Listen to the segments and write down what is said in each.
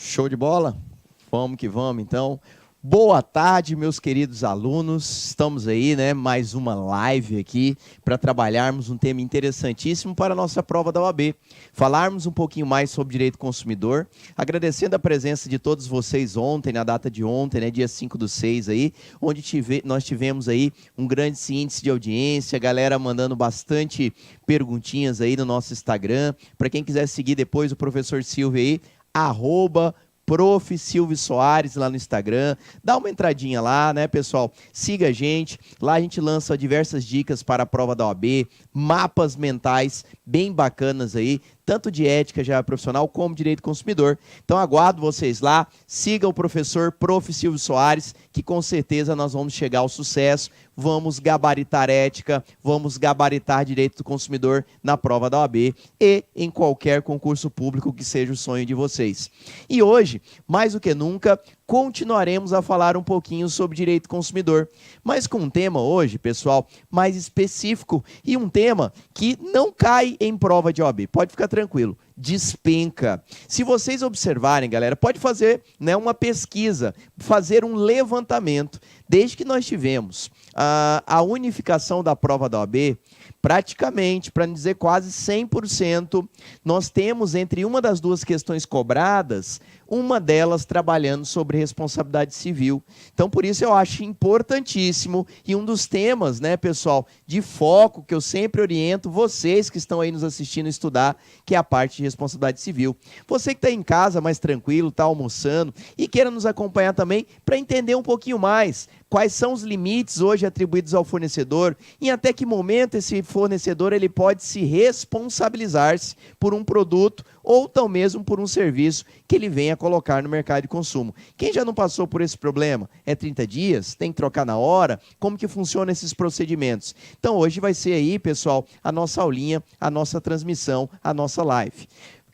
Show de bola? Vamos que vamos, então. Boa tarde, meus queridos alunos. Estamos aí, né? Mais uma live aqui para trabalharmos um tema interessantíssimo para a nossa prova da OAB. Falarmos um pouquinho mais sobre direito consumidor. Agradecendo a presença de todos vocês ontem, na data de ontem, né? Dia 5/6 aí, onde nós tivemos aí um grande índice de audiência, a galera mandando bastante perguntinhas aí no nosso Instagram. Para quem quiser seguir depois o professor Silvio aí, @Prof. Silvio Soares lá no Instagram, dá uma entradinha lá, né, pessoal? Siga a gente, lá a gente lança diversas dicas para a prova da OAB, mapas mentais bem bacanas aí, tanto de ética já profissional como direito consumidor. Então aguardo vocês lá, siga o professor Prof. Silvio Soares, que com certeza nós vamos chegar ao sucesso, vamos gabaritar ética, vamos gabaritar direito do consumidor na prova da OAB e em qualquer concurso público que seja o sonho de vocês. E hoje, mais do que nunca, continuaremos a falar um pouquinho sobre direito consumidor, mas com um tema hoje, pessoal, mais específico e um tema que não cai em prova de OAB, pode ficar tranquilo, despenca. Se vocês observarem, galera, pode fazer, né, uma pesquisa, fazer um levantamento, desde que nós tivemos a unificação da prova da OAB, praticamente, para não dizer quase 100%, nós temos entre uma das duas questões cobradas, uma delas trabalhando sobre responsabilidade civil. Então, por isso eu acho importantíssimo e um dos temas, né, pessoal, de foco que eu sempre oriento vocês que estão aí nos assistindo estudar, que é a parte de responsabilidade civil. Você que está em casa mais tranquilo, está almoçando e queira nos acompanhar também para entender um pouquinho mais quais são os limites hoje atribuídos ao fornecedor e até que momento esse fornecedor ele pode se responsabilizar-se por um produto ou tão mesmo por um serviço que ele venha colocar no mercado de consumo. Quem já não passou por esse problema? É 30 dias? Tem que trocar na hora? Como que funcionam esses procedimentos? Então hoje vai ser aí, pessoal, a nossa aulinha, a nossa transmissão, a nossa live.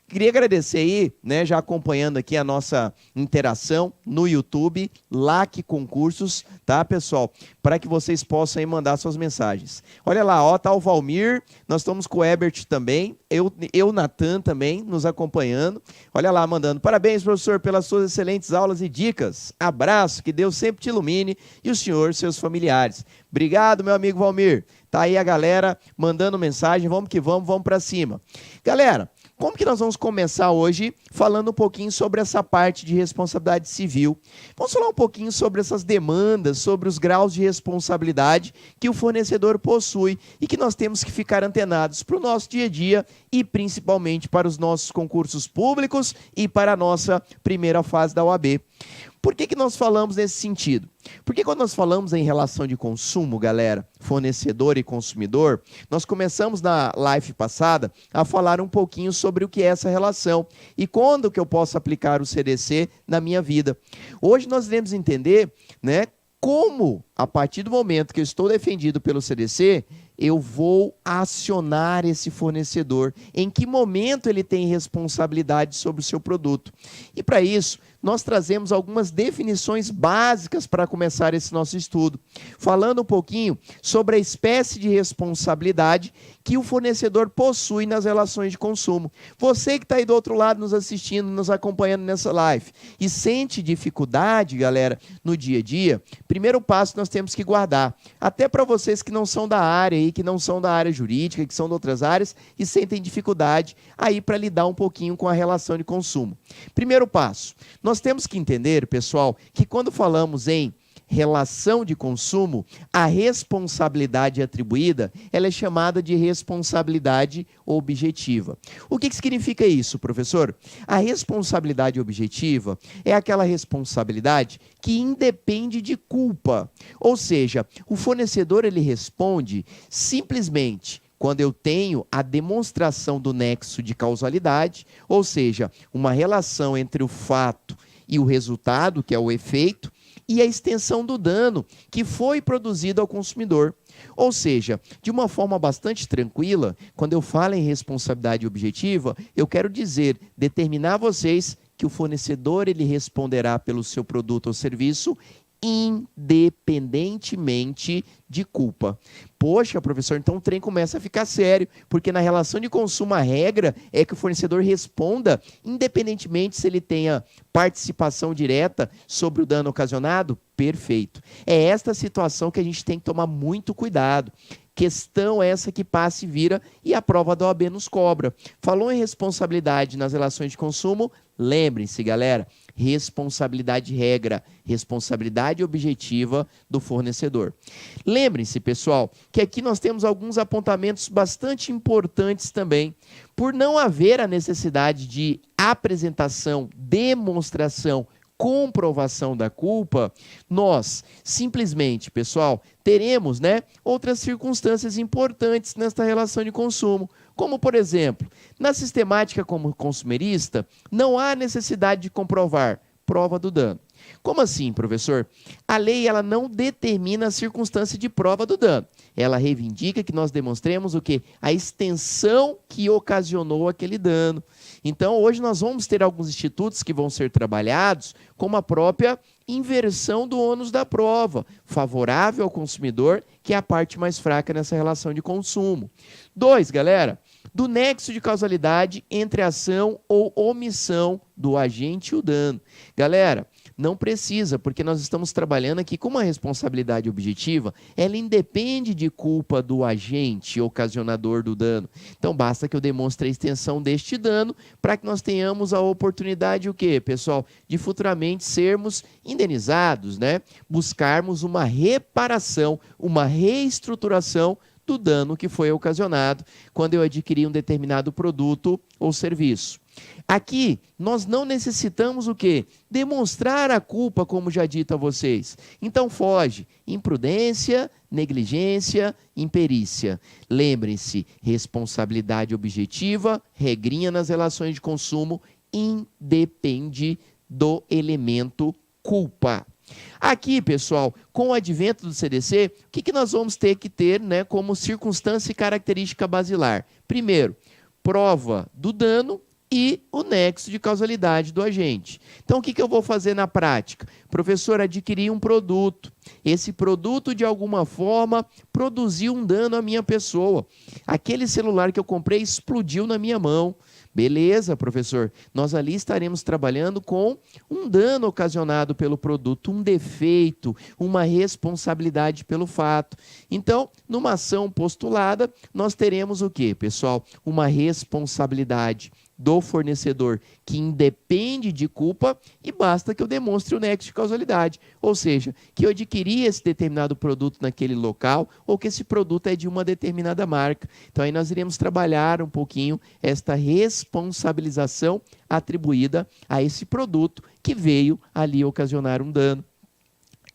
Queria agradecer aí, né, já acompanhando aqui a nossa interação no YouTube, LAC Concursos, tá, pessoal? Para que vocês possam aí mandar suas mensagens. Olha lá, ó, tá o Valmir, nós estamos com o Ebert também, eu Natan também, nos acompanhando. Olha lá, mandando, parabéns, professor, pelas suas excelentes aulas e dicas. Abraço, que Deus sempre te ilumine e o senhor, seus familiares. Obrigado, meu amigo Valmir. Tá aí a galera mandando mensagem, vamos que vamos para cima. Galera, como que nós vamos começar hoje falando um pouquinho sobre essa parte de responsabilidade civil? Vamos falar um pouquinho sobre essas demandas, sobre os graus de responsabilidade que o fornecedor possui e que nós temos que ficar antenados para o nosso dia a dia e principalmente para os nossos concursos públicos e para a nossa primeira fase da OAB. Por que nós falamos nesse sentido? Porque quando nós falamos em relação de consumo, galera, fornecedor e consumidor, nós começamos na live passada a falar um pouquinho sobre o que é essa relação e quando que eu posso aplicar o CDC na minha vida. Hoje nós iremos entender, né, como, a partir do momento que eu estou defendido pelo CDC, eu vou acionar esse fornecedor, em que momento ele tem responsabilidade sobre o seu produto. E para isso, nós trazemos algumas definições básicas para começar esse nosso estudo, falando um pouquinho sobre a espécie de responsabilidade que o fornecedor possui nas relações de consumo. Você que está aí do outro lado nos assistindo, nos acompanhando nessa live e sente dificuldade, galera, no dia a dia, primeiro passo nós temos que guardar, até para vocês que não são da área aí, que não são da área jurídica, que são de outras áreas e sentem dificuldade aí para lidar um pouquinho com a relação de consumo. Primeiro passo, nós temos que entender, pessoal, que quando falamos em relação de consumo, a responsabilidade atribuída, ela é chamada de responsabilidade objetiva. O que significa isso, professor? A responsabilidade objetiva é aquela responsabilidade que independe de culpa. Ou seja, o fornecedor ele responde simplesmente quando eu tenho a demonstração do nexo de causalidade, ou seja, uma relação entre o fato e o resultado, que é o efeito, e a extensão do dano que foi produzido ao consumidor. Ou seja, de uma forma bastante tranquila, quando eu falo em responsabilidade objetiva, eu quero dizer, determinar a vocês que o fornecedor ele responderá pelo seu produto ou serviço independentemente de culpa. Poxa, professor, então o trem começa a ficar sério, porque na relação de consumo a regra é que o fornecedor responda, independentemente se ele tenha participação direta sobre o dano ocasionado. Perfeito. É esta situação que a gente tem que tomar muito cuidado. Questão essa que passa e vira e a prova da OAB nos cobra. Falou em responsabilidade nas relações de consumo? Lembrem-se, galera, responsabilidade regra, responsabilidade objetiva do fornecedor. Lembrem-se, pessoal, que aqui nós temos alguns apontamentos bastante importantes também. Por não haver a necessidade de apresentação, demonstração, comprovação da culpa, nós simplesmente, pessoal, teremos, outras circunstâncias importantes nesta relação de consumo, como, por exemplo, na sistemática como consumerista, não há necessidade de comprovar prova do dano. Como assim, professor? A lei ela não determina a circunstância de prova do dano. Ela reivindica que nós demonstremos o quê? A extensão que ocasionou aquele dano. Então, hoje nós vamos ter alguns institutos que vão ser trabalhados como a própria inversão do ônus da prova, favorável ao consumidor, que é a parte mais fraca nessa relação de consumo. 2, galera, do nexo de causalidade entre a ação ou omissão do agente e o dano. Galera, não precisa, porque nós estamos trabalhando aqui com uma responsabilidade objetiva, ela independe de culpa do agente ocasionador do dano. Então, basta que eu demonstre a extensão deste dano para que nós tenhamos a oportunidade, o quê, pessoal? De futuramente sermos indenizados, Buscarmos uma reparação, uma reestruturação do dano que foi ocasionado quando eu adquiri um determinado produto ou serviço. Aqui, nós não necessitamos o quê? Demonstrar a culpa, como já dito a vocês. Então, foge imprudência, negligência, imperícia. Lembrem-se, responsabilidade objetiva, regrinha nas relações de consumo, independe do elemento culpa. Aqui, pessoal, com o advento do CDC, o que nós vamos ter que ter como circunstância e característica basilar? Primeiro, prova do dano e o nexo de causalidade do agente. Então, o que eu vou fazer na prática? Professor, adquirir um produto. Esse produto, de alguma forma, produziu um dano à minha pessoa. Aquele celular que eu comprei explodiu na minha mão. Beleza, professor, nós ali estaremos trabalhando com um dano ocasionado pelo produto, um defeito, uma responsabilidade pelo fato. Então, numa ação postulada, nós teremos o quê, pessoal? Uma responsabilidade do fornecedor que independe de culpa e basta que eu demonstre o nexo de causalidade, ou seja, que eu adquiri esse determinado produto naquele local ou que esse produto é de uma determinada marca. Então aí nós iremos trabalhar um pouquinho esta responsabilização atribuída a esse produto que veio ali ocasionar um dano.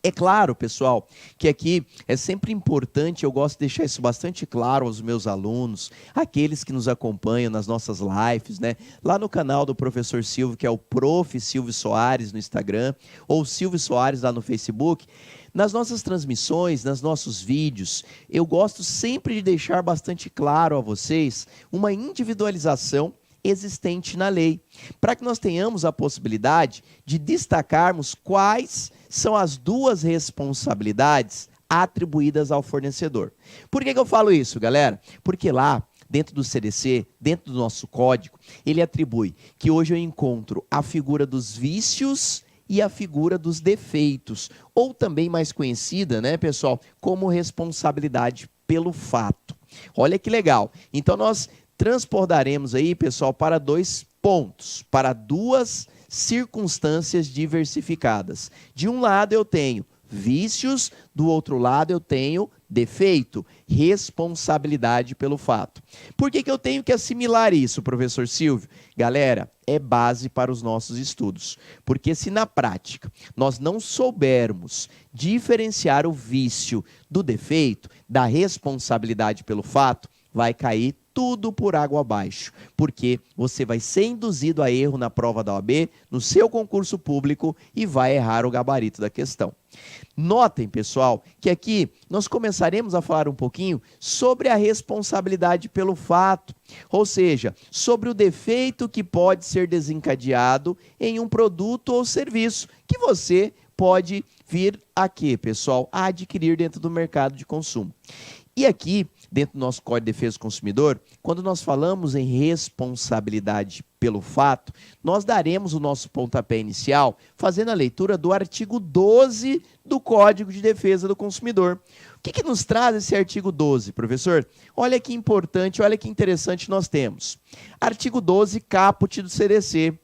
É claro, pessoal, que aqui é sempre importante, eu gosto de deixar isso bastante claro aos meus alunos, aqueles que nos acompanham nas nossas lives, lá no canal do professor Silvio, que é o Prof. Silvio Soares no Instagram, ou Silvio Soares lá no Facebook. Nas nossas transmissões, nos nossos vídeos, eu gosto sempre de deixar bastante claro a vocês uma individualização existente na lei, para que nós tenhamos a possibilidade de destacarmos quais são as duas responsabilidades atribuídas ao fornecedor. Por que eu falo isso, galera? Porque lá, dentro do CDC, dentro do nosso código, ele atribui que hoje eu encontro a figura dos vícios e a figura dos defeitos, ou também mais conhecida, pessoal, como responsabilidade pelo fato. Olha que legal. Então, nós transportaremos aí, pessoal, para 2 pontos, para 2 circunstâncias diversificadas. De um lado eu tenho vícios, do outro lado eu tenho defeito, responsabilidade pelo fato. Por que eu tenho que assimilar isso, professor Silvio? Galera, é base para os nossos estudos, porque se na prática nós não soubermos diferenciar o vício do defeito, da responsabilidade pelo fato, vai cair tudo por água abaixo, porque você vai ser induzido a erro na prova da OAB, no seu concurso público e vai errar o gabarito da questão. Notem, pessoal, que aqui nós começaremos a falar um pouquinho sobre a responsabilidade pelo fato, ou seja, sobre o defeito que pode ser desencadeado em um produto ou serviço que você pode vir a quê, pessoal? A adquirir dentro do mercado de consumo. E aqui, dentro do nosso Código de Defesa do Consumidor, quando nós falamos em responsabilidade pelo fato, nós daremos o nosso pontapé inicial fazendo a leitura do artigo 12 do Código de Defesa do Consumidor. O que nos traz esse artigo 12, professor? Olha que importante, olha que interessante nós temos. Artigo 12, caput do CDC.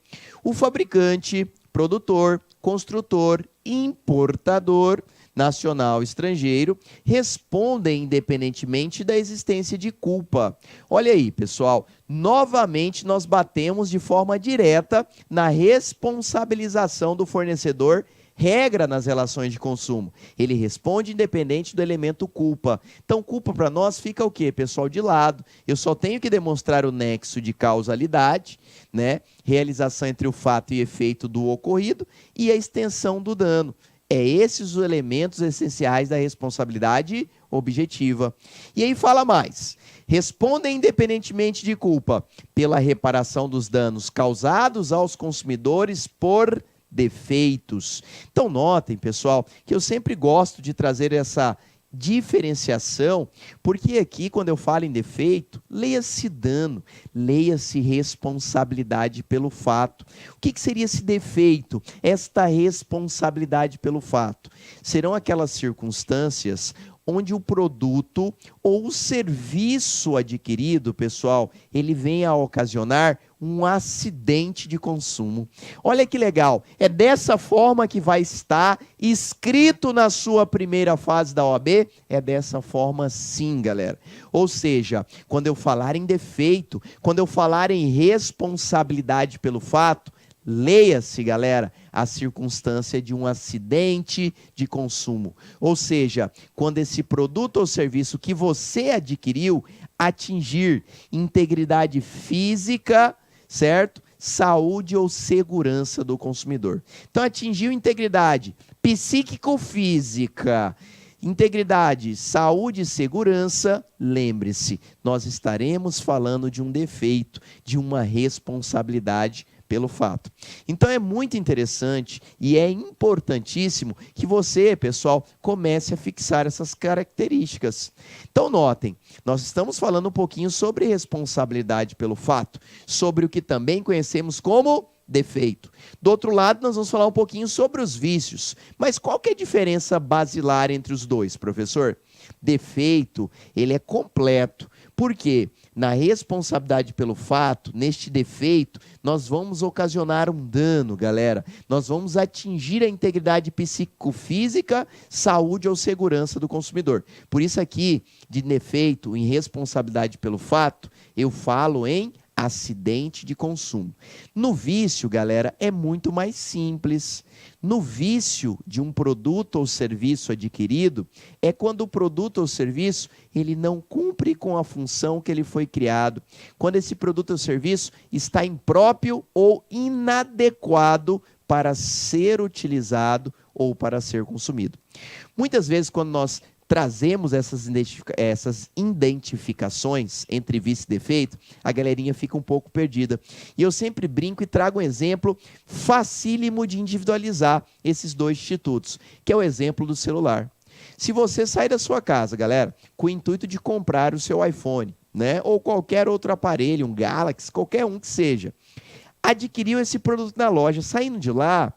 O fabricante, produtor, construtor, importador, nacional, estrangeiro, respondem independentemente da existência de culpa. Olha aí, pessoal, novamente nós batemos de forma direta na responsabilização do fornecedor, regra nas relações de consumo. Ele responde independente do elemento culpa. Então, culpa para nós fica o quê, pessoal? De lado. Eu só tenho que demonstrar o nexo de causalidade, né? Realização entre o fato e efeito do ocorrido e a extensão do dano. É esses os elementos essenciais da responsabilidade objetiva. E aí fala mais. Respondem independentemente de culpa pela reparação dos danos causados aos consumidores por defeitos. Então notem, pessoal, que eu sempre gosto de trazer essa diferenciação, porque aqui quando eu falo em defeito, leia-se dano, leia-se responsabilidade pelo fato. O que seria esse defeito? Esta responsabilidade pelo fato. Serão aquelas circunstâncias onde o produto ou o serviço adquirido, pessoal, ele vem a ocasionar um acidente de consumo. Olha que legal, é dessa forma que vai estar escrito na sua primeira fase da OAB? É dessa forma sim, galera. Ou seja, quando eu falar em defeito, quando eu falar em responsabilidade pelo fato, leia-se, galera, a circunstância de um acidente de consumo. Ou seja, quando esse produto ou serviço que você adquiriu atingir integridade física, certo? Saúde ou segurança do consumidor. Então, atingiu integridade psíquico-física, integridade, saúde e segurança, lembre-se, nós estaremos falando de um defeito, de uma responsabilidade pelo fato. Então é muito interessante e é importantíssimo que você, pessoal, comece a fixar essas características. Então notem, nós estamos falando um pouquinho sobre responsabilidade pelo fato, sobre o que também conhecemos como defeito. Do outro lado, nós vamos falar um pouquinho sobre os vícios. Mas qual que é a diferença basilar entre os dois, professor? Defeito, ele é completo. Por quê? Na responsabilidade pelo fato, neste defeito, nós vamos ocasionar um dano, galera. Nós vamos atingir a integridade psicofísica, saúde ou segurança do consumidor. Por isso aqui, de defeito, em responsabilidade pelo fato, eu falo em acidente de consumo. No vício, galera, é muito mais simples. No vício de um produto ou serviço adquirido, é quando o produto ou serviço ele não cumpre com a função que ele foi criado. Quando esse produto ou serviço está impróprio ou inadequado para ser utilizado ou para ser consumido. Muitas vezes, quando nós trazemos essas identificações entre vício e defeito, a galerinha fica um pouco perdida. E eu sempre brinco e trago um exemplo facílimo de individualizar esses dois institutos, que é o exemplo do celular. Se você sair da sua casa, galera, com o intuito de comprar o seu iPhone, né, ou qualquer outro aparelho, um Galaxy, qualquer um que seja, adquiriu esse produto na loja, saindo de lá,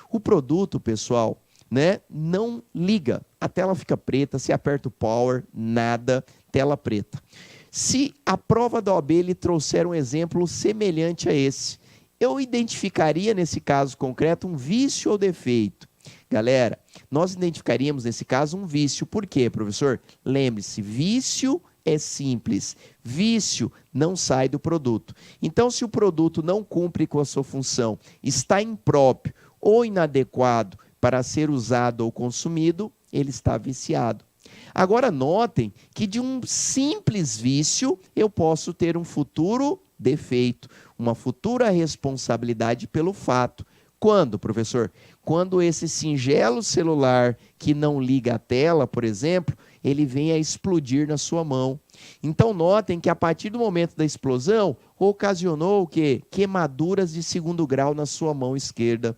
o produto, pessoal, né, não liga, a tela fica preta, se aperta o power, nada, tela preta. Se a prova da OAB lhe trouxer um exemplo semelhante a esse, eu identificaria nesse caso concreto um vício ou defeito? Galera, nós identificaríamos nesse caso um vício. Por quê, professor? Lembre-se, vício é simples, vício não sai do produto. Então, se o produto não cumpre com a sua função, está impróprio ou inadequado para ser usado ou consumido, ele está viciado. Agora notem que de um simples vício eu posso ter um futuro defeito, uma futura responsabilidade pelo fato. Quando, professor? Quando esse singelo celular que não liga a tela, por exemplo, ele vem a explodir na sua mão. Então notem que a partir do momento da explosão, ocasionou o quê? Queimaduras de segundo grau na sua mão esquerda.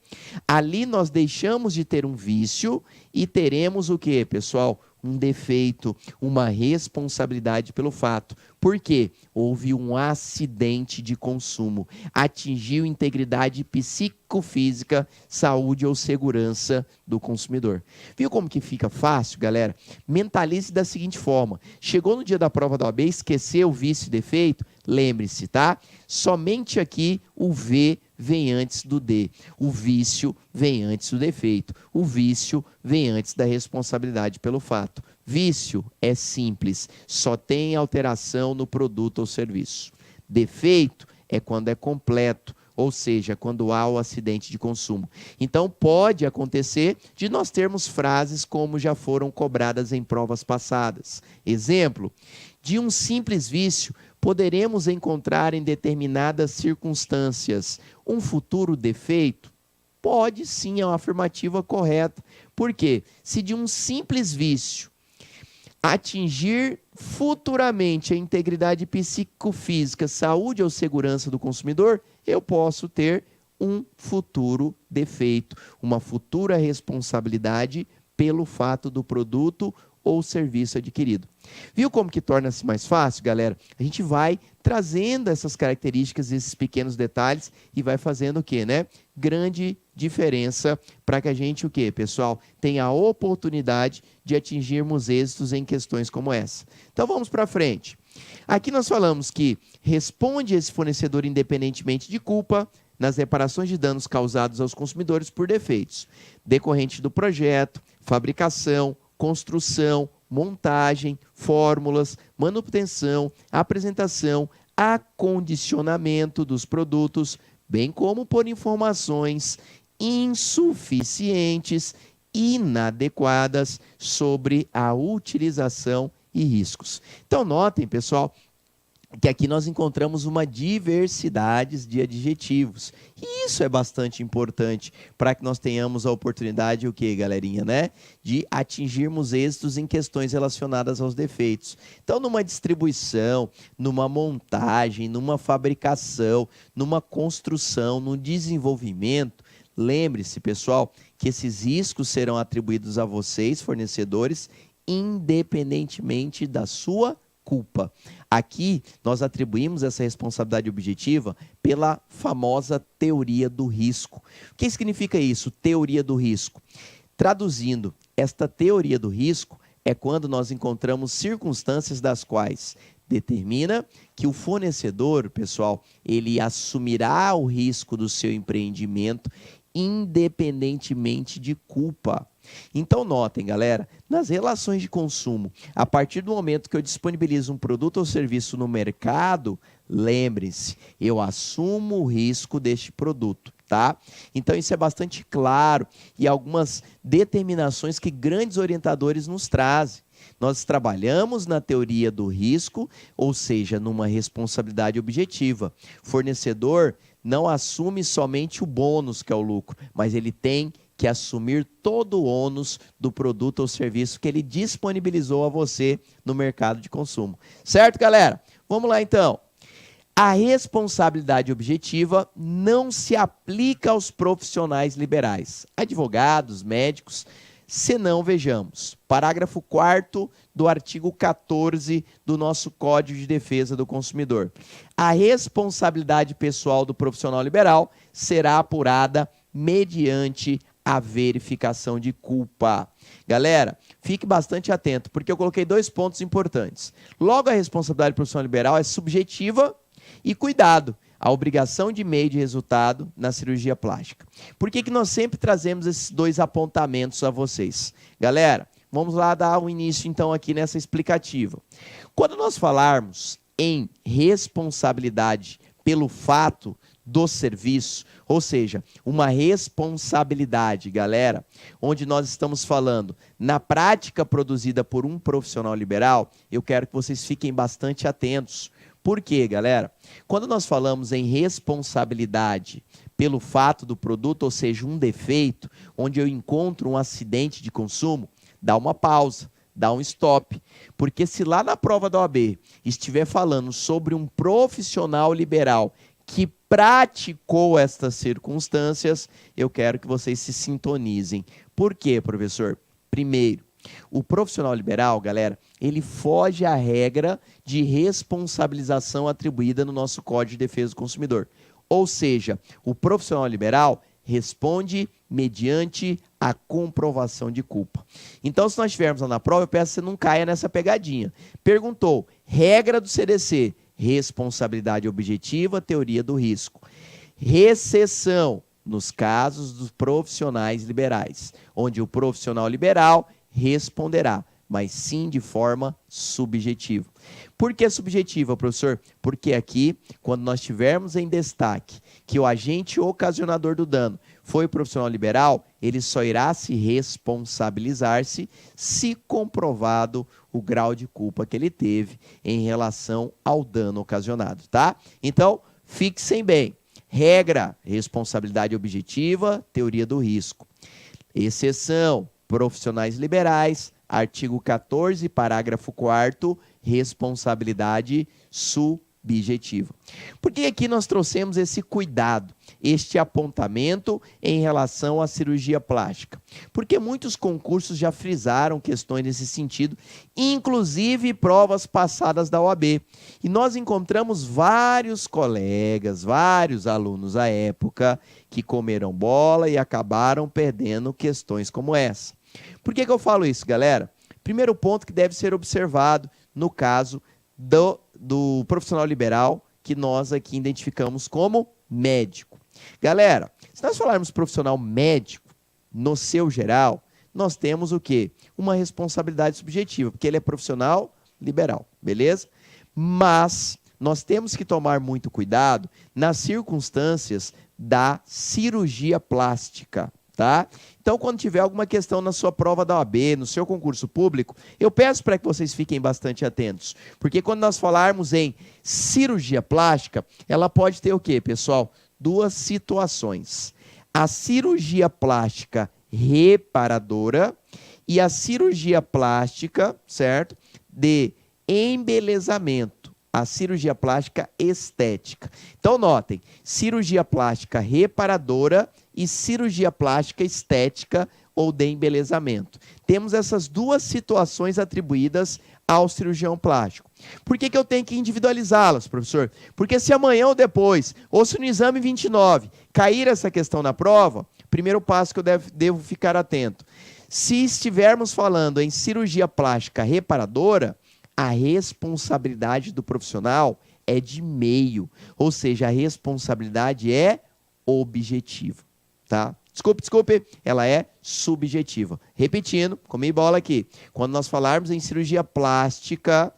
Ali nós deixamos de ter um vício e teremos o quê, pessoal? Um defeito, uma responsabilidade pelo fato. Por quê? Houve um acidente de consumo. Atingiu integridade psicofísica, saúde ou segurança do consumidor. Viu como que fica fácil, galera? Mentalize da seguinte forma. Chegou no dia da prova da OAB, esqueceu o vício e defeito? Lembre-se, tá? Somente aqui o V vem antes do D. O vício vem antes do defeito. O vício vem antes da responsabilidade pelo fato. Vício é simples, só tem alteração no produto ou serviço. Defeito é quando é completo, ou seja, quando há o acidente de consumo. Então, pode acontecer de nós termos frases como já foram cobradas em provas passadas. Exemplo, de um simples vício, poderemos encontrar em determinadas circunstâncias um futuro defeito? Pode sim, é uma afirmativa correta. Por quê? Se de um simples vício atingir futuramente a integridade psicofísica, saúde ou segurança do consumidor, eu posso ter um futuro defeito, uma futura responsabilidade pelo fato do produto ou serviço adquirido. Viu como que torna-se mais fácil, galera? A gente vai trazendo essas características, esses pequenos detalhes e vai fazendo o quê, né? Grande diferença para que a gente, o quê, pessoal? Tenha a oportunidade de atingirmos êxitos em questões como essa. Então vamos para frente. Aqui nós falamos que responde esse fornecedor independentemente de culpa nas reparações de danos causados aos consumidores por defeitos, decorrente do projeto, fabricação, construção, montagem, fórmulas, manutenção, apresentação, acondicionamento dos produtos, bem como por informações insuficientes, inadequadas sobre a utilização e riscos. Então notem, pessoal, que aqui nós encontramos uma diversidade de adjetivos. E isso é bastante importante para que nós tenhamos a oportunidade, o quê, galerinha, né? De atingirmos êxitos em questões relacionadas aos defeitos. Então, numa distribuição, numa montagem, numa fabricação, numa construção, no desenvolvimento, lembre-se, pessoal, que esses riscos serão atribuídos a vocês, fornecedores, independentemente da sua culpa. Aqui, nós atribuímos essa responsabilidade objetiva pela famosa teoria do risco. O que significa isso, teoria do risco? Traduzindo, esta teoria do risco é quando nós encontramos circunstâncias das quais determina que o fornecedor, pessoal, ele assumirá o risco do seu empreendimento independentemente de culpa. Então notem, galera, nas relações de consumo, a partir do momento que eu disponibilizo um produto ou serviço no mercado, lembrem-se, eu assumo o risco deste produto, tá? Então isso é bastante claro e algumas determinações que grandes orientadores nos trazem. Nós trabalhamos na teoria do risco, ou seja, numa responsabilidade objetiva. Fornecedor não assume somente o bônus, que é o lucro, mas ele tem que assumir todo o ônus do produto ou serviço que ele disponibilizou a você no mercado de consumo. Certo, galera? Vamos lá, então. A responsabilidade objetiva não se aplica aos profissionais liberais, advogados, médicos, senão, vejamos, parágrafo 4º do artigo 14 do nosso Código de Defesa do Consumidor. A responsabilidade pessoal do profissional liberal será apurada mediante a verificação de culpa. Galera, fique bastante atento, porque eu coloquei 2 pontos importantes. Logo, a responsabilidade profissional liberal é subjetiva e cuidado, a obrigação de meio de resultado na cirurgia plástica. Por que nós sempre trazemos esses 2 apontamentos a vocês? Galera, vamos lá dar um início então aqui nessa explicativa. Quando nós falarmos em responsabilidade pelo fato do serviço, ou seja, uma responsabilidade, galera, onde nós estamos falando na prática produzida por um profissional liberal, eu quero que vocês fiquem bastante atentos. Por quê, galera? Quando nós falamos em responsabilidade pelo fato do produto, ou seja, um defeito, onde eu encontro um acidente de consumo, dá uma pausa, dá um stop. Porque se lá na prova da OAB estiver falando sobre um profissional liberal que praticou estas circunstâncias, eu quero que vocês se sintonizem. Por quê, professor? Primeiro, o profissional liberal, galera, ele foge à regra de responsabilização atribuída no nosso Código de Defesa do Consumidor. Ou seja, o profissional liberal responde mediante a comprovação de culpa. Então, se nós estivermos lá na prova, eu peço que você não caia nessa pegadinha. Perguntou, regra do CDC, responsabilidade objetiva, teoria do risco. Exceção nos casos dos profissionais liberais, onde o profissional liberal responderá, mas sim de forma subjetiva. Por que subjetiva, professor? Porque aqui, quando nós tivermos em destaque que o agente ocasionador do dano foi o profissional liberal, ele só irá se responsabilizar-se se comprovado o grau de culpa que ele teve em relação ao dano ocasionado, tá? Então, fixem bem. Regra, responsabilidade objetiva, teoria do risco. Exceção, profissionais liberais, artigo 14, parágrafo 4º, responsabilidade subjetiva. Por que aqui nós trouxemos esse cuidado, este apontamento em relação à cirurgia plástica? Porque muitos concursos já frisaram questões nesse sentido, inclusive provas passadas da OAB. E nós encontramos vários colegas, vários alunos à época, que comeram bola e acabaram perdendo questões como essa. Por que eu falo isso, galera? Primeiro ponto que deve ser observado no caso do profissional liberal, que nós aqui identificamos como médico. Galera, se nós falarmos profissional médico, no seu geral, nós temos o quê? Uma responsabilidade subjetiva, porque ele é profissional liberal, beleza? Mas nós temos que tomar muito cuidado nas circunstâncias da cirurgia plástica, tá? Então, quando tiver alguma questão na sua prova da OAB, no seu concurso público, eu peço para que vocês fiquem bastante atentos, porque quando nós falarmos em cirurgia plástica, ela pode ter o quê, pessoal? Duas situações. A cirurgia plástica reparadora e a cirurgia plástica, certo? De embelezamento. A cirurgia plástica estética. Então, notem, cirurgia plástica reparadora e cirurgia plástica estética ou de embelezamento. Temos essas duas situações atribuídas ao cirurgião plástico. Por que eu tenho que individualizá-las, professor? Porque se amanhã ou depois, ou se no exame 29, cair essa questão na prova, primeiro passo que eu devo ficar atento. Se estivermos falando em cirurgia plástica reparadora, a responsabilidade do profissional é de meio, ou seja, a responsabilidade é objetiva, tá? Desculpe, ela é subjetiva. Repetindo, comi bola aqui. Quando nós falarmos em cirurgia plástica,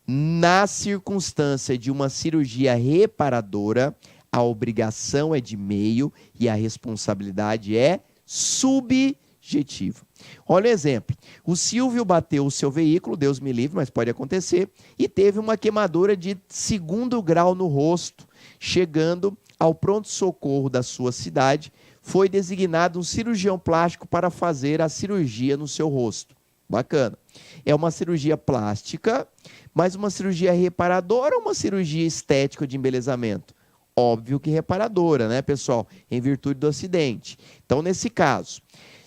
na circunstância de uma cirurgia reparadora, a obrigação é de meio e a responsabilidade é subjetiva. Olha o exemplo. O Silvio bateu o seu veículo, Deus me livre, mas pode acontecer, e teve uma queimadura de 2º grau no rosto. Chegando ao pronto-socorro da sua cidade, foi designado um cirurgião plástico para fazer a cirurgia no seu rosto. Bacana. É uma cirurgia plástica, mas uma cirurgia reparadora ou uma cirurgia estética de embelezamento? Óbvio que reparadora, né, pessoal? Em virtude do acidente. Então, nesse caso,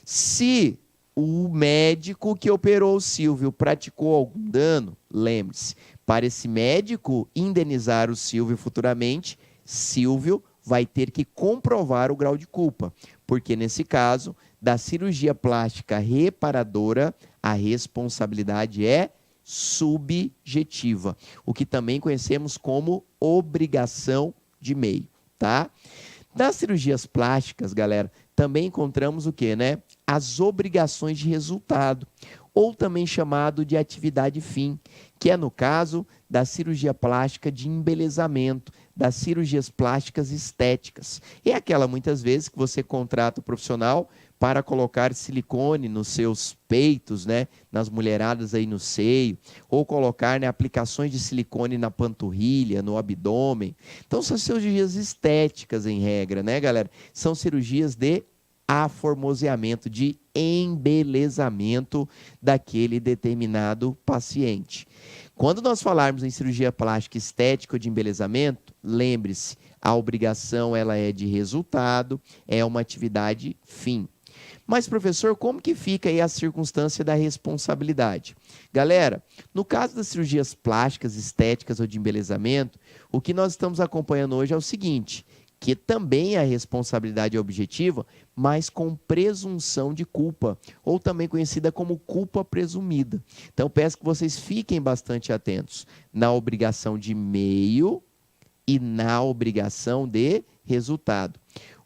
se o médico que operou o Silvio praticou algum dano, lembre-se, para esse médico indenizar o Silvio futuramente, Silvio vai ter que comprovar o grau de culpa, porque nesse caso, da cirurgia plástica reparadora, a responsabilidade é subjetiva, o que também conhecemos como obrigação de meio, tá? Das cirurgias plásticas, galera, também encontramos o quê, né? As obrigações de resultado, ou também chamado de atividade fim, que é no caso da cirurgia plástica de embelezamento, das cirurgias plásticas estéticas. É aquela, muitas vezes, que você contrata o profissional para colocar silicone nos seus peitos, né, nas mulheradas aí no seio, ou colocar, né, aplicações de silicone na panturrilha, no abdômen. Então, são cirurgias estéticas, em regra, né, galera? São cirurgias de aformoseamento, de embelezamento daquele determinado paciente. Quando nós falarmos em cirurgia plástica estética ou de embelezamento, lembre-se, a obrigação ela é de resultado, é uma atividade fim. Mas, professor, como que fica aí a circunstância da responsabilidade? Galera, no caso das cirurgias plásticas, estéticas ou de embelezamento, o que nós estamos acompanhando hoje é o seguinte, que também a responsabilidade é objetiva, mas com presunção de culpa, ou também conhecida como culpa presumida. Então, peço que vocês fiquem bastante atentos na obrigação de meio e na obrigação de resultado.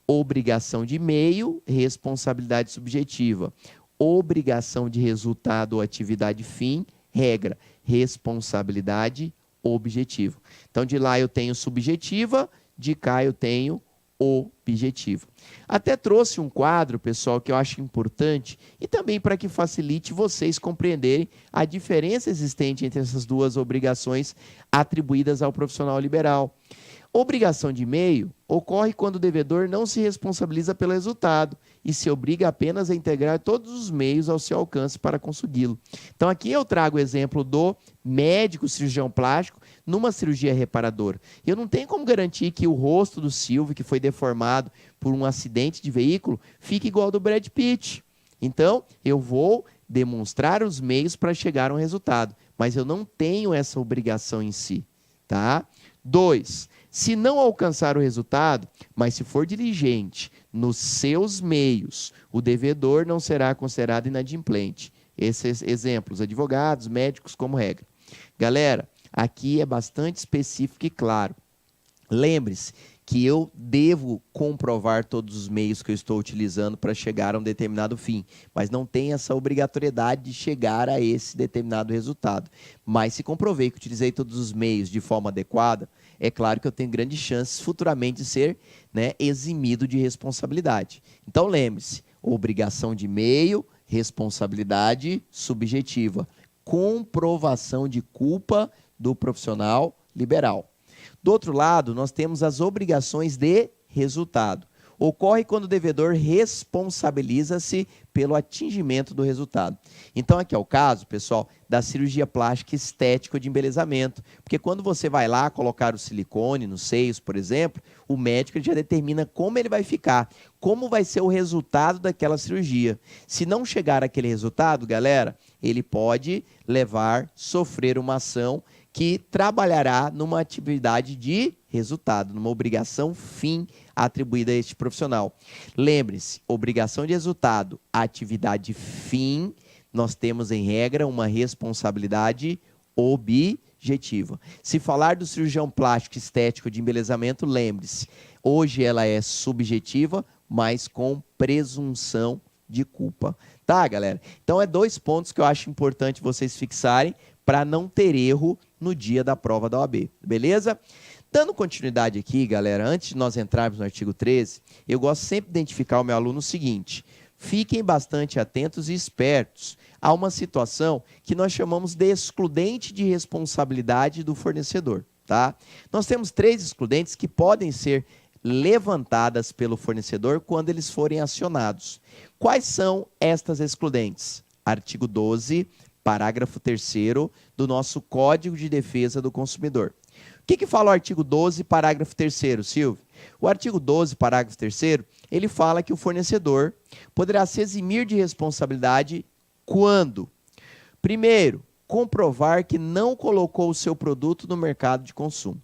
Obrigação de meio, responsabilidade subjetiva. Obrigação de resultado ou atividade fim, regra, responsabilidade objetiva. Então, de lá eu tenho subjetiva, de cá eu tenho objetiva. Até trouxe um quadro, pessoal, que eu acho importante e também para que facilite vocês compreenderem a diferença existente entre essas duas obrigações atribuídas ao profissional liberal. Obrigação de meio ocorre quando o devedor não se responsabiliza pelo resultado e se obriga apenas a integrar todos os meios ao seu alcance para consegui-lo. Então, aqui eu trago o exemplo do médico cirurgião plástico numa cirurgia reparadora. Eu não tenho como garantir que o rosto do Silvio, que foi deformado por um acidente de veículo, fique igual ao do Brad Pitt. Então, eu vou demonstrar os meios para chegar a um resultado, mas eu não tenho essa obrigação em si, tá? 2. Se não alcançar o resultado, mas se for diligente nos seus meios, o devedor não será considerado inadimplente. Esses exemplos, advogados, médicos como regra. Galera, aqui é bastante específico e claro. Lembre-se que eu devo comprovar todos os meios que eu estou utilizando para chegar a um determinado fim, mas não tem essa obrigatoriedade de chegar a esse determinado resultado. Mas se comprovei que utilizei todos os meios de forma adequada, é claro que eu tenho grandes chances futuramente de ser, eximido de responsabilidade. Então lembre-se, obrigação de meio, responsabilidade subjetiva, comprovação de culpa do profissional liberal. Do outro lado, nós temos as obrigações de resultado. Ocorre quando o devedor responsabiliza-se pelo atingimento do resultado. Então, aqui é o caso, pessoal, da cirurgia plástica estética ou de embelezamento. Porque quando você vai lá colocar o silicone nos seios, por exemplo, o médico ele já determina como ele vai ficar, como vai ser o resultado daquela cirurgia. Se não chegar àquele resultado, galera, ele pode sofrer uma ação que trabalhará numa atividade de resultado, numa obrigação fim atribuída a este profissional. Lembre-se, obrigação de resultado, atividade fim, nós temos em regra uma responsabilidade objetiva. Se falar do cirurgião plástico estético de embelezamento, lembre-se, hoje ela é subjetiva, mas com presunção de culpa. Tá, galera? Então, é 2 pontos que eu acho importante vocês fixarem para não ter erro no dia da prova da OAB, beleza? Dando continuidade aqui, galera, antes de nós entrarmos no artigo 13, eu gosto sempre de identificar o meu aluno o seguinte, fiquem bastante atentos e espertos a uma situação que nós chamamos de excludente de responsabilidade do fornecedor, tá? Nós temos 3 excludentes que podem ser levantadas pelo fornecedor quando eles forem acionados. Quais são estas excludentes? Artigo 12, parágrafo 3º do nosso Código de Defesa do Consumidor. O que fala o artigo 12, parágrafo 3º, Silvio? O artigo 12, parágrafo 3º, ele fala que o fornecedor poderá se eximir de responsabilidade quando? Primeiro, comprovar que não colocou o seu produto no mercado de consumo.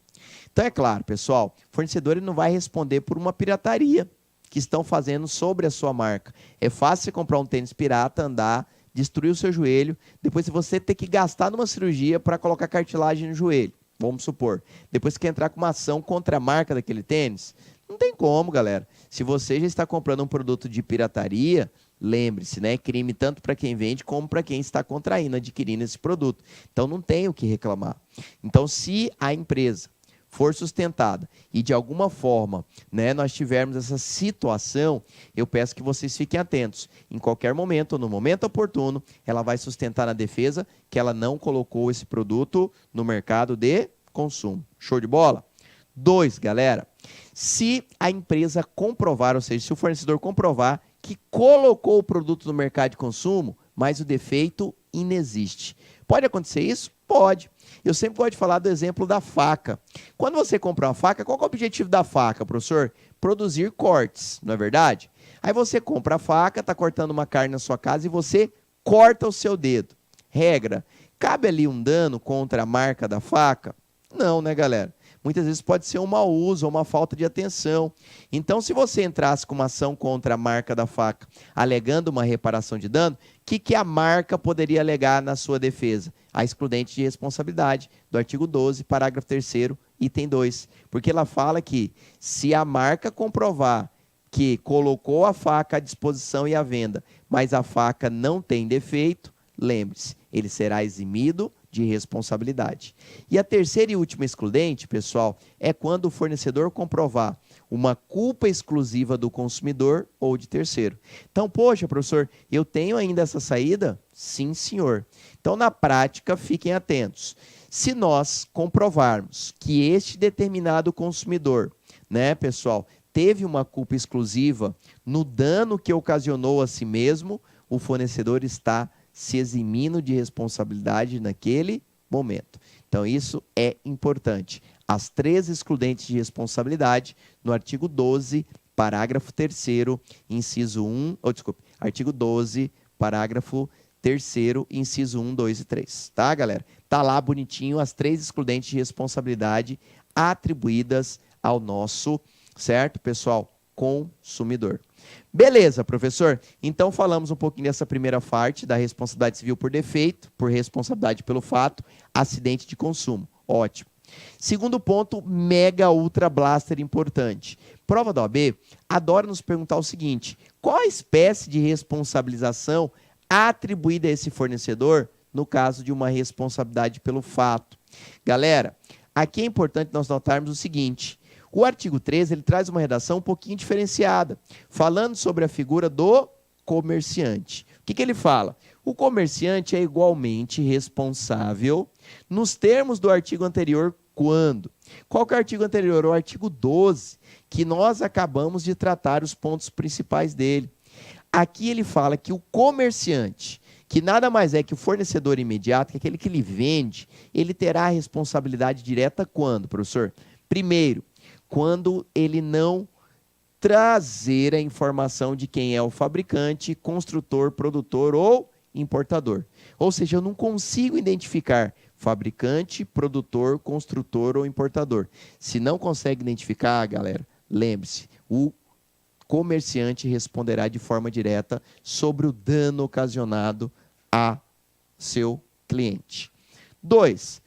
Então, é claro, pessoal, o fornecedor ele não vai responder por uma pirataria que estão fazendo sobre a sua marca. É fácil você comprar um tênis pirata, andar, destruir o seu joelho, depois você ter que gastar numa cirurgia para colocar cartilagem no joelho, vamos supor. Depois você quer entrar com uma ação contra a marca daquele tênis, não tem como, galera. Se você já está comprando um produto de pirataria, lembre-se, né? Crime tanto para quem vende como para quem está contraindo, adquirindo esse produto. Então não tem o que reclamar. Então, se a empresa for sustentada e de alguma forma, nós tivermos essa situação, eu peço que vocês fiquem atentos. Em qualquer momento, ou no momento oportuno, ela vai sustentar na defesa que ela não colocou esse produto no mercado de consumo. Show de bola? 2, galera, se a empresa comprovar, ou seja, se o fornecedor comprovar que colocou o produto no mercado de consumo, mas o defeito inexiste. Pode acontecer isso? Pode. Eu sempre gosto de falar do exemplo da faca. Quando você compra uma faca, qual que é o objetivo da faca, professor? Produzir cortes, não é verdade? Aí você compra a faca, está cortando uma carne na sua casa e você corta o seu dedo. Regra, cabe ali um dano contra a marca da faca? Não, né, galera? Muitas vezes pode ser um mau uso ou uma falta de atenção. Então, se você entrasse com uma ação contra a marca da faca, alegando uma reparação de dano, o que a marca poderia alegar na sua defesa? A excludente de responsabilidade do artigo 12, parágrafo 3º, item 2. Porque ela fala que se a marca comprovar que colocou a faca à disposição e à venda, mas a faca não tem defeito, lembre-se, ele será eximido de responsabilidade. E a terceira e última excludente, pessoal, é quando o fornecedor comprovar uma culpa exclusiva do consumidor ou de terceiro. Então, poxa, professor, eu tenho ainda essa saída? Sim, senhor. Então, na prática, fiquem atentos. Se nós comprovarmos que este determinado consumidor, né, pessoal, teve uma culpa exclusiva no dano que ocasionou a si mesmo, o fornecedor está se eximindo de responsabilidade naquele momento. Então, isso é importante. As 3 excludentes de responsabilidade no artigo 12, parágrafo 3º, inciso 1, artigo 12, parágrafo 3º, inciso 1, 2 e 3. Tá, galera? Tá lá bonitinho as 3 excludentes de responsabilidade atribuídas ao nosso, certo, pessoal, consumidor. Beleza, professor. Então, falamos um pouquinho dessa primeira parte da responsabilidade civil por defeito, por responsabilidade pelo fato, acidente de consumo. Ótimo. Segundo ponto, mega ultra blaster importante. Prova da OAB adora nos perguntar o seguinte: qual a espécie de responsabilização atribuída a esse fornecedor no caso de uma responsabilidade pelo fato? Galera, aqui é importante nós notarmos o seguinte: o artigo 13 ele traz uma redação um pouquinho diferenciada, falando sobre a figura do comerciante. O que ele fala? O comerciante é igualmente responsável nos termos do artigo anterior quando? Qual que é o artigo anterior? O artigo 12, que nós acabamos de tratar os pontos principais dele. Aqui ele fala que o comerciante, que nada mais é que o fornecedor imediato, que é aquele que lhe vende, ele terá a responsabilidade direta quando, professor? Primeiro, quando ele não trazer a informação de quem é o fabricante, construtor, produtor ou importador. Ou seja, eu não consigo identificar fabricante, produtor, construtor ou importador. Se não consegue identificar, galera, lembre-se, o comerciante responderá de forma direta sobre o dano ocasionado a seu cliente. 2.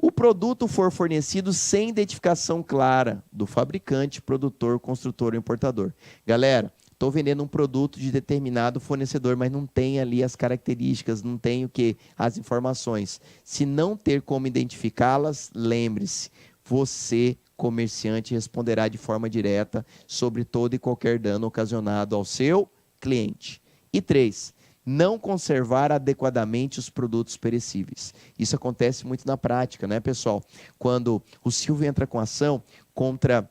O produto for fornecido sem identificação clara do fabricante, produtor, construtor ou importador. Galera, estou vendendo um produto de determinado fornecedor, mas não tem ali as características, não tem o que? As informações. Se não ter como identificá-las, lembre-se, você, comerciante, responderá de forma direta sobre todo e qualquer dano ocasionado ao seu cliente. E 3. Não conservar adequadamente os produtos perecíveis. Isso acontece muito na prática, né, pessoal? Quando o Silvio entra com ação contra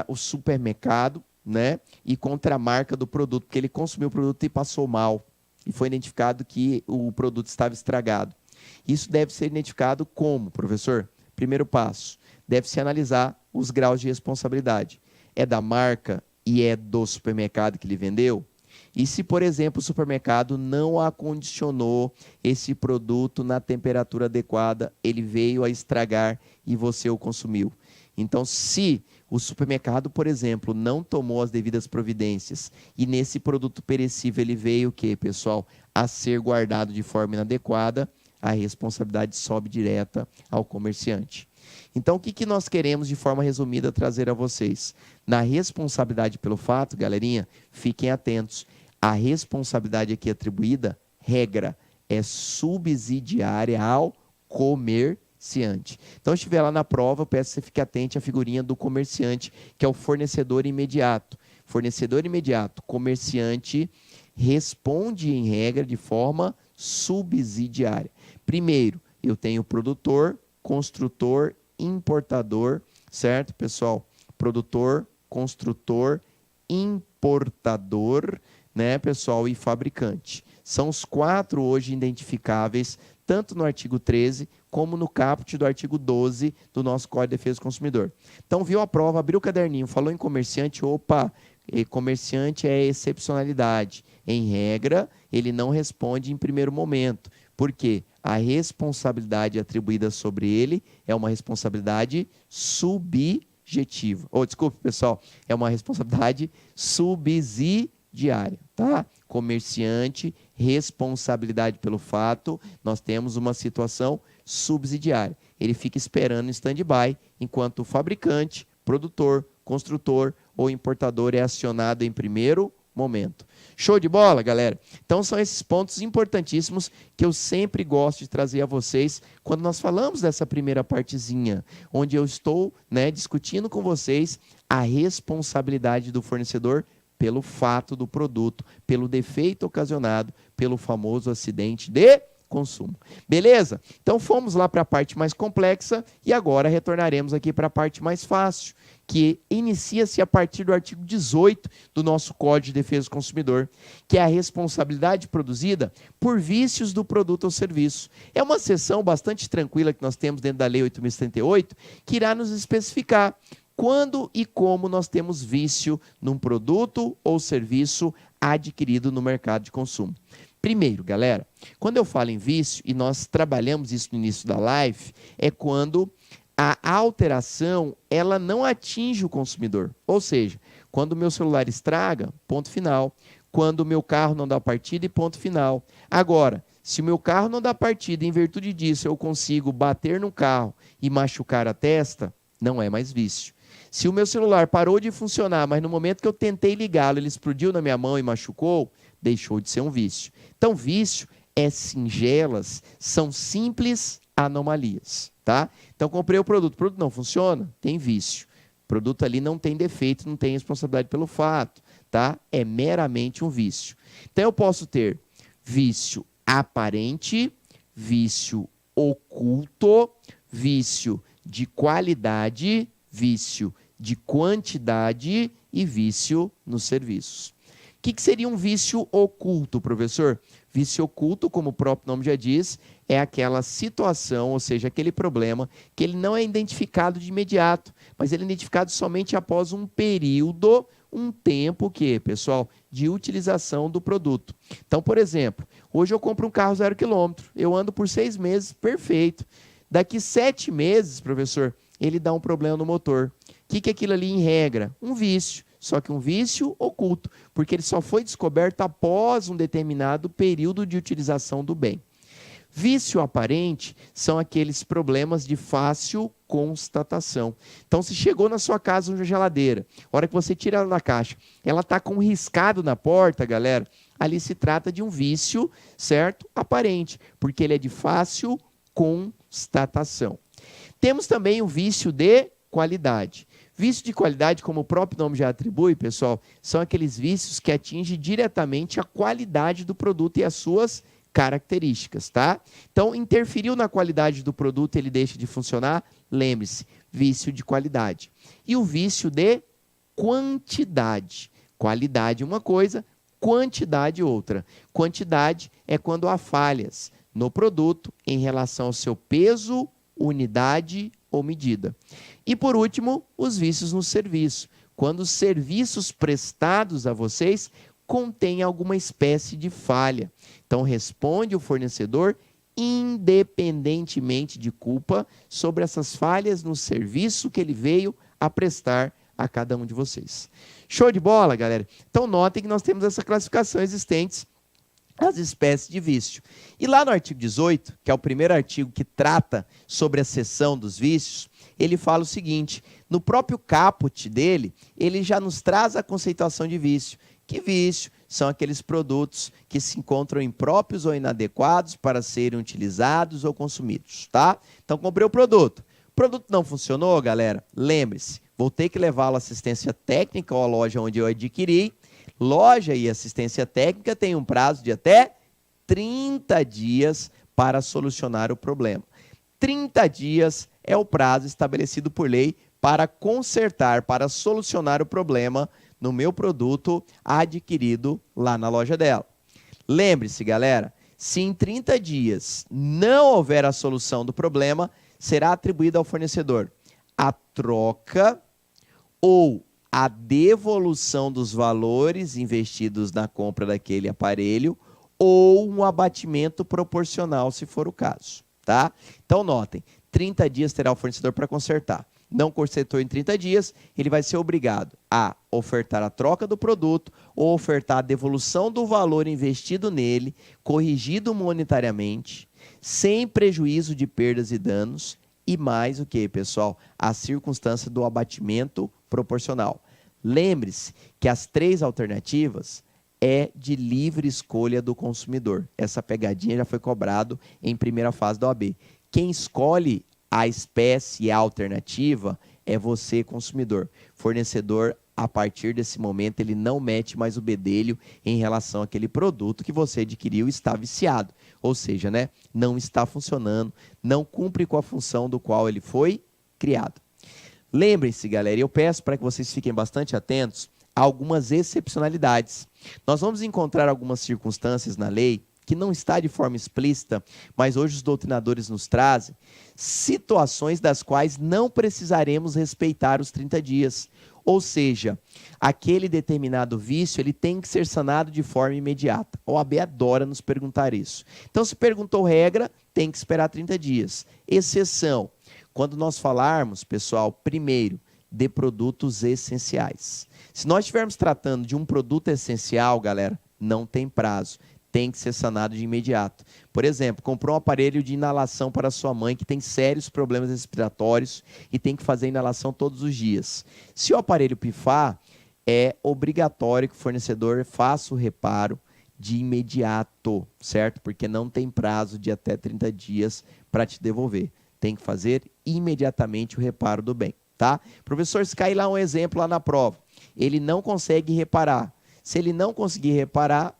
o supermercado, né, e contra a marca do produto, porque ele consumiu o produto e passou mal, e foi identificado que o produto estava estragado. Isso deve ser identificado como, professor? Primeiro passo, deve-se analisar os graus de responsabilidade. É da marca e é do supermercado que lhe vendeu? E se, por exemplo, o supermercado não acondicionou esse produto na temperatura adequada, ele veio a estragar e você o consumiu. Então, se o supermercado, por exemplo, não tomou as devidas providências e nesse produto perecível ele veio o quê, pessoal? A ser guardado de forma inadequada, a responsabilidade sobe direta ao comerciante. Então, o que nós queremos, de forma resumida, trazer a vocês? Na responsabilidade pelo fato, galerinha, fiquem atentos. A responsabilidade aqui atribuída, regra, é subsidiária ao comerciante. Então, se estiver lá na prova, eu peço que você fique atento à figurinha do comerciante, que é o fornecedor imediato. Fornecedor imediato, comerciante, responde em regra de forma subsidiária. Primeiro, eu tenho produtor, construtor, importador, certo, pessoal? Produtor, construtor, importador, né, pessoal, e fabricante. São os 4 hoje identificáveis, tanto no artigo 13, como no caput do artigo 12 do nosso Código de Defesa do Consumidor. Então, viu a prova, abriu o caderninho, falou em comerciante, opa, comerciante é excepcionalidade. Em regra, ele não responde em primeiro momento. Por quê? A responsabilidade atribuída sobre ele é uma responsabilidade subjetiva. Desculpe, pessoal, é uma responsabilidade subsidiária, tá? Comerciante, responsabilidade pelo fato, nós temos uma situação subsidiária. Ele fica esperando em stand-by, enquanto o fabricante, produtor, construtor ou importador é acionado em primeiro momento. Show de bola, galera? Então são esses pontos importantíssimos que eu sempre gosto de trazer a vocês quando nós falamos dessa primeira partezinha, onde eu estou, né, discutindo com vocês a responsabilidade do fornecedor pelo fato do produto, pelo defeito ocasionado, pelo famoso acidente de consumo. Beleza? Então fomos lá para a parte mais complexa e agora retornaremos aqui para a parte mais fácil, que inicia-se a partir do artigo 18 do nosso Código de Defesa do Consumidor, que é a responsabilidade produzida por vícios do produto ou serviço. É uma seção bastante tranquila que nós temos dentro da Lei 8.078, que irá nos especificar quando e como nós temos vício num produto ou serviço adquirido no mercado de consumo. Primeiro, galera, quando eu falo em vício, e nós trabalhamos isso no início da live, é quando a alteração ela não atinge o consumidor. Ou seja, quando o meu celular estraga, ponto final. Quando o meu carro não dá partida e ponto final. Agora, se o meu carro não dá partida, em virtude disso eu consigo bater no carro e machucar a testa, não é mais vício. Se o meu celular parou de funcionar, mas no momento que eu tentei ligá-lo, ele explodiu na minha mão e machucou, deixou de ser um vício. Então, vício é singelas, são simples anomalias, tá? Então, comprei o produto não funciona, tem vício. O produto ali não tem defeito, não tem responsabilidade pelo fato, tá? É meramente um vício. Então, eu posso ter vício aparente, vício oculto, vício de qualidade, vício de quantidade e vício nos serviços. O que seria um vício oculto, professor? Vício oculto, como o próprio nome já diz, é aquela situação, ou seja, aquele problema que ele não é identificado de imediato, mas ele é identificado somente após um período, um tempo pessoal, de utilização do produto. Então, por exemplo, hoje eu compro um carro 0 km, eu ando por 6 meses, perfeito. Daqui 7 meses, professor, ele dá um problema no motor. O que é aquilo ali em regra? Um vício. Só que um vício oculto, porque ele só foi descoberto após um determinado período de utilização do bem. Vício aparente são aqueles problemas de fácil constatação. Então, se chegou na sua casa uma geladeira, a hora que você tira ela da caixa, ela está com um riscado na porta, galera, ali se trata de um vício, certo? Aparente, porque ele é de fácil constatação. Temos também o vício de qualidade. Vício de qualidade, como o próprio nome já atribui, pessoal, são aqueles vícios que atingem diretamente a qualidade do produto e as suas características, tá? Então, interferiu na qualidade do produto, ele deixa de funcionar? Lembre-se, vício de qualidade. E o vício de quantidade. Qualidade uma coisa, quantidade outra. Quantidade é quando há falhas no produto em relação ao seu peso, unidade ou medida. E por último, os vícios no serviço. Quando os serviços prestados a vocês contêm alguma espécie de falha. Então, responde o fornecedor independentemente de culpa sobre essas falhas no serviço que ele veio a prestar a cada um de vocês. Show de bola, galera? Então, notem que nós temos essa classificação existentes as espécies de vício. E lá no artigo 18, que é o primeiro artigo que trata sobre a seção dos vícios, ele fala o seguinte, no próprio caput dele, ele já nos traz a conceituação de vício. Que vício são aqueles produtos que se encontram impróprios ou inadequados para serem utilizados ou consumidos, tá? Então, comprei o produto não funcionou, galera? Lembre-se, vou ter que levá-lo à assistência técnica ou à loja onde eu adquiri. Loja e assistência técnica tem um prazo de até 30 dias para solucionar o problema. 30 dias é o prazo estabelecido por lei para consertar, para solucionar o problema no meu produto adquirido lá na loja dela. Lembre-se, galera, se em 30 dias não houver a solução do problema, será atribuído ao fornecedor a troca ou a devolução dos valores investidos na compra daquele aparelho ou um abatimento proporcional, se for o caso, tá? Então, notem, 30 dias terá o fornecedor para consertar. Não consertou em 30 dias, ele vai ser obrigado a ofertar a troca do produto ou ofertar a devolução do valor investido nele, corrigido monetariamente, sem prejuízo de perdas e danos, e mais o que, pessoal? A circunstância do abatimento proporcional. Lembre-se que as 3 alternativas é de livre escolha do consumidor. Essa pegadinha já foi cobrado em primeira fase da OAB. Quem escolhe a espécie alternativa é você, consumidor. Fornecedor, a partir desse momento, ele não mete mais o bedelho em relação àquele produto que você adquiriu e está viciado. Ou seja, né, não está funcionando, não cumpre com a função do qual ele foi criado. Lembrem-se, galera, eu peço para que vocês fiquem bastante atentos a algumas excepcionalidades. Nós vamos encontrar algumas circunstâncias na lei que não está de forma explícita, mas hoje os doutrinadores nos trazem situações das quais não precisaremos respeitar os 30 dias. Ou seja, aquele determinado vício ele tem que ser sanado de forma imediata. A OAB adora nos perguntar isso. Então, se perguntou regra, tem que esperar 30 dias. Exceção, quando nós falarmos, pessoal, primeiro, de produtos essenciais. Se nós estivermos tratando de um produto essencial, galera, não tem prazo. Tem que ser sanado de imediato. Por exemplo, comprou um aparelho de inalação para sua mãe que tem sérios problemas respiratórios e tem que fazer inalação todos os dias. Se o aparelho pifar, é obrigatório que o fornecedor faça o reparo de imediato, certo? Porque não tem prazo de até 30 dias para te devolver. Tem que fazer imediatamente o reparo do bem, tá? Professor, se cair lá um exemplo lá na prova, ele não consegue reparar. Se ele não conseguir reparar,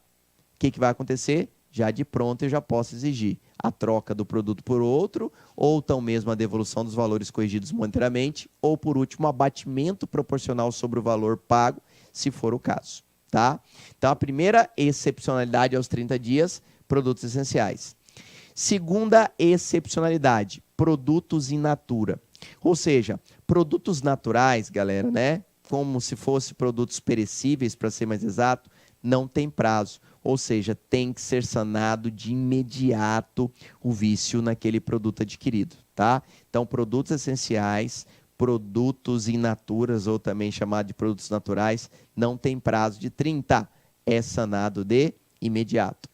o que vai acontecer? Já de pronto eu já posso exigir a troca do produto por outro, ou então mesmo a devolução dos valores corrigidos monetariamente, ou por último, abatimento proporcional sobre o valor pago, se for o caso, tá? Então, a primeira excepcionalidade aos 30 dias, produtos essenciais. Segunda excepcionalidade, produtos in natura. Ou seja, produtos naturais, galera, né? Como se fossem produtos perecíveis, para ser mais exato, não tem prazo. Ou seja, tem que ser sanado de imediato o vício naquele produto adquirido, tá? Então, produtos essenciais, produtos in naturas, ou também chamado de produtos naturais, não tem prazo de 30, é sanado de imediato.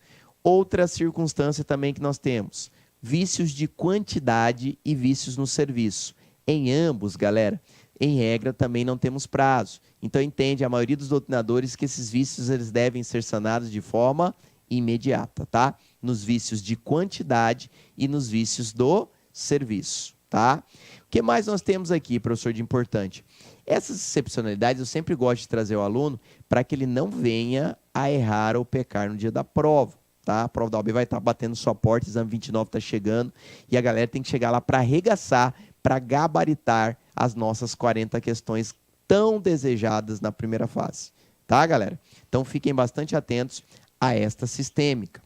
Outra circunstância também que nós temos, vícios de quantidade e vícios no serviço. Em ambos, galera, em regra também não temos prazo. Então, entende a maioria dos doutrinadores que esses vícios eles devem ser sanados de forma imediata, tá? Nos vícios de quantidade e nos vícios do serviço, tá? O que mais nós temos aqui, professor, de importante? Essas excepcionalidades eu sempre gosto de trazer ao aluno para que ele não venha a errar ou pecar no dia da prova, tá? A prova da OAB vai estar batendo sua porta, exame 29 está chegando e a galera tem que chegar lá para arregaçar, para gabaritar as nossas 40 questões tão desejadas na primeira fase, tá, galera? Então, fiquem bastante atentos a esta sistêmica.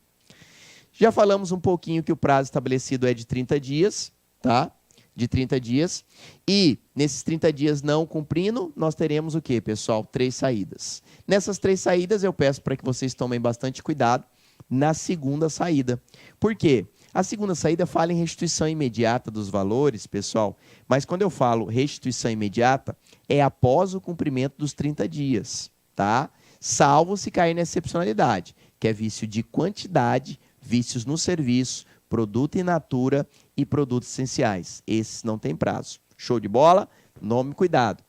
Já falamos um pouquinho que o prazo estabelecido é de 30 dias, tá? De 30 dias. E, nesses 30 dias não cumprindo, nós teremos o quê, pessoal? 3 saídas. Nessas 3 saídas, eu peço para que vocês tomem bastante cuidado na segunda saída. Por quê? A segunda saída fala em restituição imediata dos valores, pessoal, mas quando eu falo restituição imediata, é após o cumprimento dos 30 dias, tá? Salvo se cair na excepcionalidade, que é vício de quantidade, vícios no serviço, produto in natura e produtos essenciais. Esses não tem prazo. Show de bola? Nome cuidado.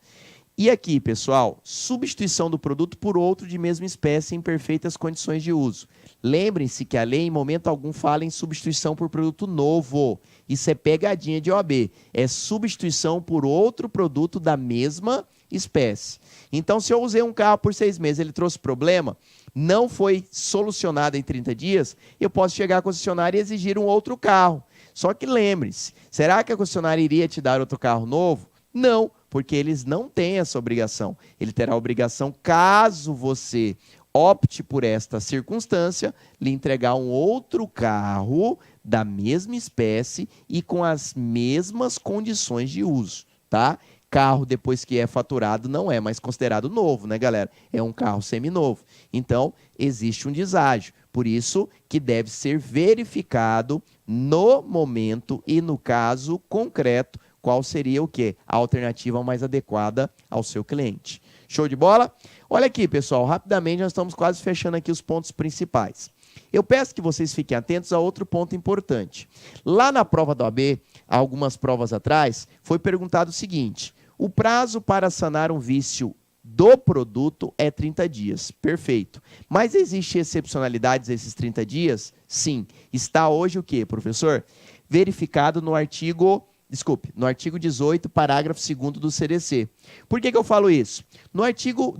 E aqui, pessoal, substituição do produto por outro de mesma espécie em perfeitas condições de uso. Lembrem-se que a lei, em momento algum, fala em substituição por produto novo. Isso é pegadinha de OAB. É substituição por outro produto da mesma espécie. Então, se eu usei um carro por 6 meses, ele trouxe problema, não foi solucionado em 30 dias, eu posso chegar à concessionária e exigir um outro carro. Só que lembre-se, será que a concessionária iria te dar outro carro novo? Não, porque eles não têm essa obrigação. Ele terá a obrigação, caso você opte por esta circunstância, lhe entregar um outro carro da mesma espécie e com as mesmas condições de uso, tá? Carro, depois que é faturado, não é mais considerado novo, né, galera? É um carro seminovo. Então, existe um deságio. Por isso que deve ser verificado no momento e no caso concreto qual seria o quê? A alternativa mais adequada ao seu cliente. Show de bola? Olha aqui, pessoal, rapidamente nós estamos quase fechando aqui os pontos principais. Eu peço que vocês fiquem atentos a outro ponto importante. Lá na prova da OAB, há algumas provas atrás, foi perguntado o seguinte: o prazo para sanar um vício do produto é 30 dias. Perfeito. Mas existe excepcionalidades esses 30 dias? Sim. Está hoje o quê, professor? Verificado no artigo 18, parágrafo 2º do CDC. Por que eu falo isso? No artigo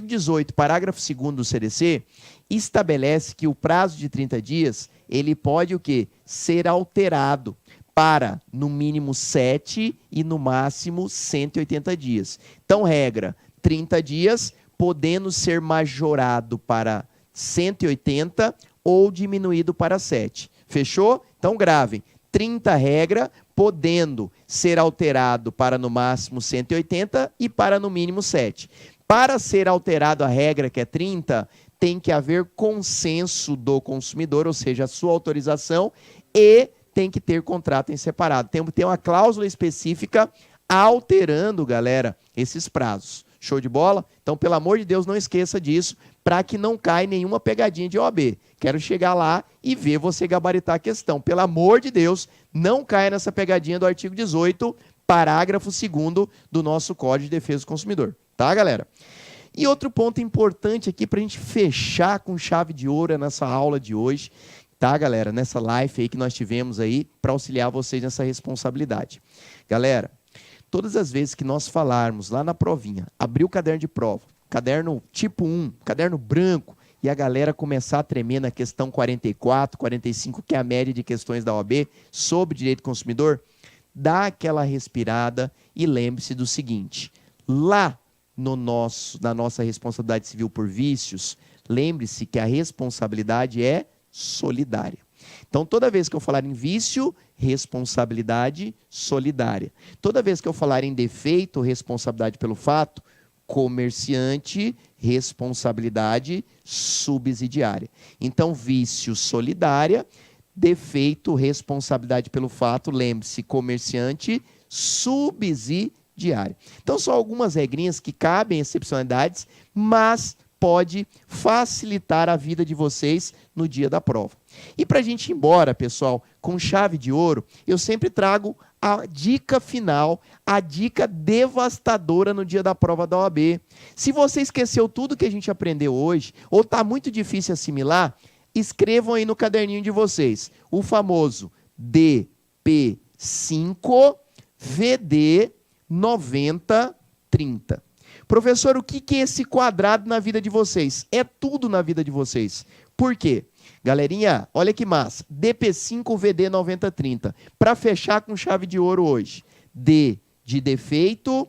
18, parágrafo 2º do CDC, estabelece que o prazo de 30 dias, ele pode o quê? Ser alterado para, no mínimo, 7 e, no máximo, 180 dias. Então, regra, 30 dias, podendo ser majorado para 180 ou diminuído para 7. Fechou? Então, gravem. 30 regra, podendo ser alterado para no máximo 180 e para no mínimo 7. Para ser alterado a regra, que é 30, tem que haver consenso do consumidor, ou seja, a sua autorização, e tem que ter contrato em separado. Tem que ter uma cláusula específica alterando, galera, esses prazos. Show de bola? Então, pelo amor de Deus, não esqueça disso, para que não caia nenhuma pegadinha de OAB. Quero chegar lá e ver você gabaritar a questão. Pelo amor de Deus, não caia nessa pegadinha do artigo 18, parágrafo 2º do nosso Código de Defesa do Consumidor. Tá, galera? E outro ponto importante aqui para a gente fechar com chave de ouro nessa aula de hoje, tá, galera? Nessa live aí que nós tivemos aí para auxiliar vocês nessa responsabilidade. Galera, todas as vezes que nós falarmos lá na provinha, abrir o caderno de prova, caderno tipo 1, caderno branco, e a galera começar a tremer na questão 44, 45, que é a média de questões da OAB, sobre direito do consumidor, dá aquela respirada e lembre-se do seguinte: lá na nossa responsabilidade civil por vícios, lembre-se que a responsabilidade é solidária. Então, toda vez que eu falar em vício, responsabilidade solidária. Toda vez que eu falar em defeito, responsabilidade pelo fato, comerciante, responsabilidade subsidiária. Então, vício, solidária, defeito, responsabilidade pelo fato, lembre-se, comerciante, subsidiária. Então, são algumas regrinhas que cabem excepcionalidades, mas pode facilitar a vida de vocês no dia da prova. E para a gente ir embora, pessoal, com chave de ouro, eu sempre trago a dica final, a dica devastadora no dia da prova da OAB. Se você esqueceu tudo que a gente aprendeu hoje, ou está muito difícil assimilar, escrevam aí no caderninho de vocês, o famoso DP5 VD 9030. Professor, o que é esse quadrado na vida de vocês? É tudo na vida de vocês. Por quê? Galerinha, olha que massa. DP5 VD 9030. Para fechar com chave de ouro hoje. D de defeito,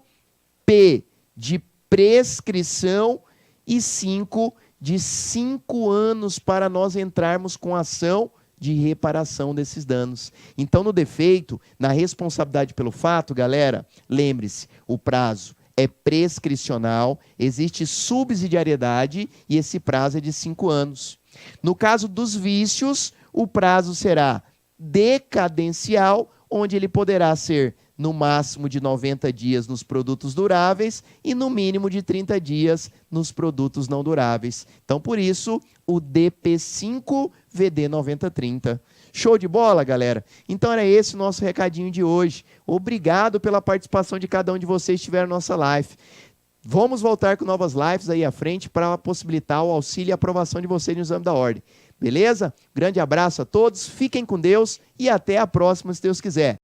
P de prescrição e 5 de 5 anos para nós entrarmos com ação de reparação desses danos. Então, no defeito, na responsabilidade pelo fato, galera, lembre-se, o prazo é prescricional, existe subsidiariedade e esse prazo é de 5 anos. No caso dos vícios, o prazo será decadencial, onde ele poderá ser no máximo de 90 dias nos produtos duráveis e no mínimo de 30 dias nos produtos não duráveis. Então, por isso, o DP5 VD 9030. Show de bola, galera? Então era esse o nosso recadinho de hoje. Obrigado pela participação de cada um de vocês que estiveram na nossa live. Vamos voltar com novas lives aí à frente para possibilitar o auxílio e a aprovação de vocês no exame da ordem. Beleza? Grande abraço a todos, fiquem com Deus e até a próxima, se Deus quiser.